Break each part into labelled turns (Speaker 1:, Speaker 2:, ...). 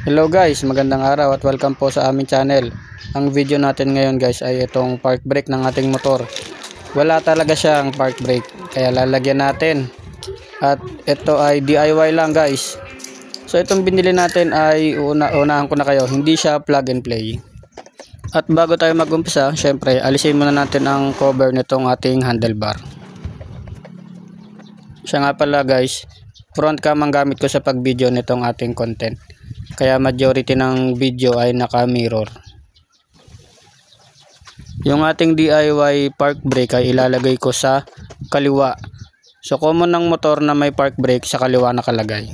Speaker 1: Hello guys, magandang araw at welcome po sa aming channel. Ang video natin ngayon guys ay itong park brake ng ating motor. Wala talaga siyang park brake, kaya lalagyan natin. At ito ay DIY lang guys. So itong binili natin ay unahan ko na kayo, hindi siya plug and play. At bago tayo mag-umpisa, syempre alisin muna natin ang cover nitong ating handlebar. Siya nga pala guys, front cam ang gamit ko sa pag-video nitong ating content. Kaya majority ng video ay naka-mirror. Yung ating DIY park brake ay ilalagay ko sa kaliwa. So common ng motor na may park brake sa kaliwa nakalagay.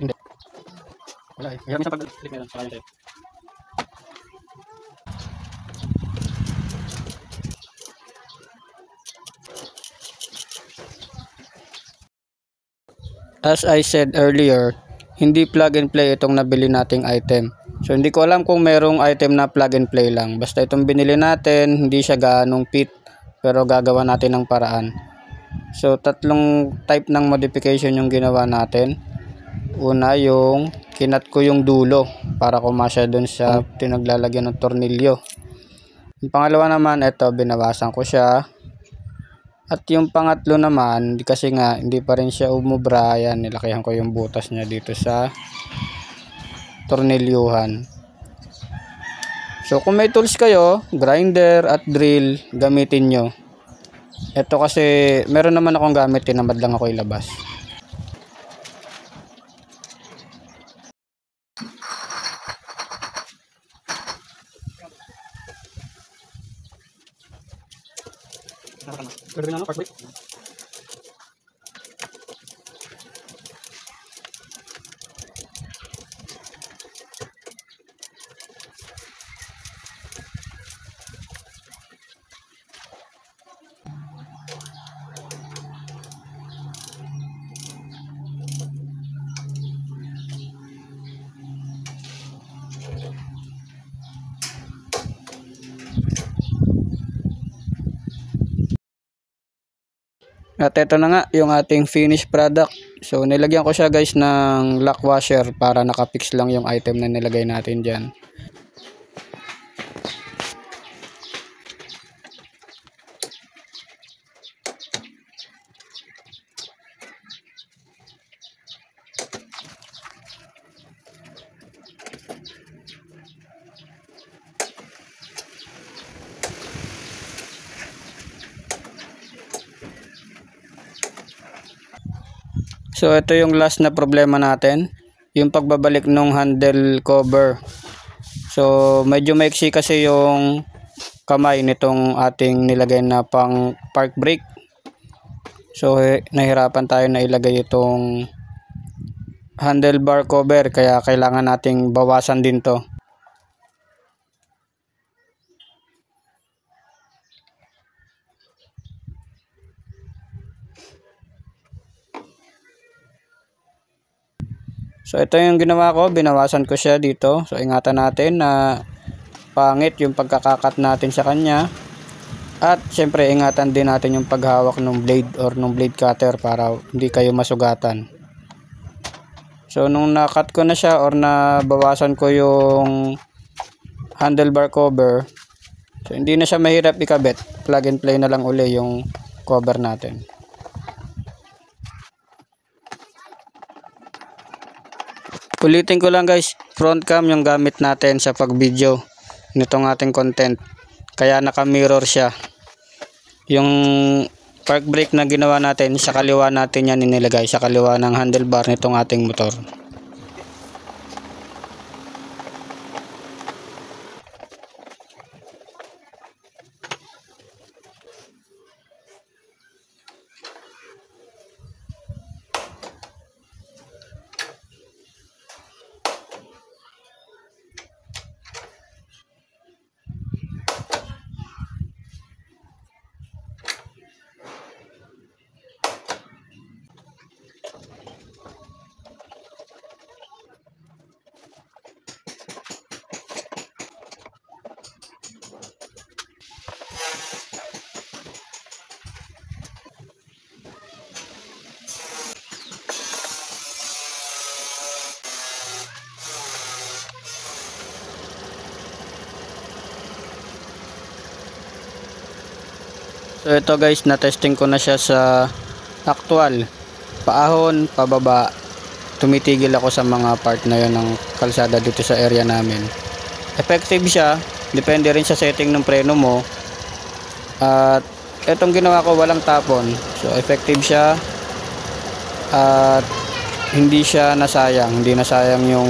Speaker 1: Hindi. Wala eh. Hirap isang pag-click na lang sa kanya. As I said earlier, hindi plug and play itong nabili nating item. So hindi ko alam kung merong item na plug and play lang. Basta itong binili natin, hindi siya gaanong fit, pero gagawa natin ng paraan. So tatlong type ng modification yung ginawa natin. Una, yung kinat ko yung dulo para kumasya dun sa tinaglalagyan ng tornilyo. Yung pangalawa naman, ito binawasan ko siya. At yung pangatlo naman, kasi nga hindi pa rin siya umubra, ayan, nilakihan ko yung butas niya dito sa tornilyuhan. So kung may tools kayo, grinder at drill, gamitin nyo. Ito kasi meron naman akong gamit, tinamad lang ako ilabas. At ito na nga yung ating finished product. So nilagyan ko siya guys ng lock washer para nakapix lang yung item na nilagay natin dyan. So ito yung last na problema natin, yung pagbabalik ng handle cover. So medyo maiksi kasi yung kamay nitong ating nilagay na pang park brake. So nahirapan tayo na ilagay itong handlebar cover, kaya kailangan nating bawasan din to. So ito yung ginawa ko, binawasan ko siya dito. So ingatan natin na pangit yung pagkakakat natin sa kanya. At syempre ingatan din natin yung paghawak ng blade or ng blade cutter para hindi kayo masugatan. So nung nakat ko na siya or nabawasan ko yung handlebar cover, so hindi na siya mahirap ikabit. Plug and play na lang uli yung cover natin. Ulitin ko lang guys, front cam yung gamit natin sa pag-video nitong ating content. Kaya naka-mirror siya. Yung park brake na ginawa natin, sa kaliwa natin yan inilagay, sa kaliwa ng handlebar nitong ating motor. So ito guys, na-testing ko na siya sa actual. Paahon, pababa. Tumitigil ako sa mga part na yon ng kalsada dito sa area namin. Effective siya, depende rin sa setting ng preno mo. At etong ginawa ko, walang tapon. So effective siya. At hindi siya nasayang, hindi nasayang yung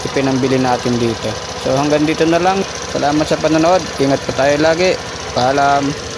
Speaker 1: ipinambili natin dito. So hanggang dito na lang. Salamat sa panonood. Ingat po tayo lagi. Paalam.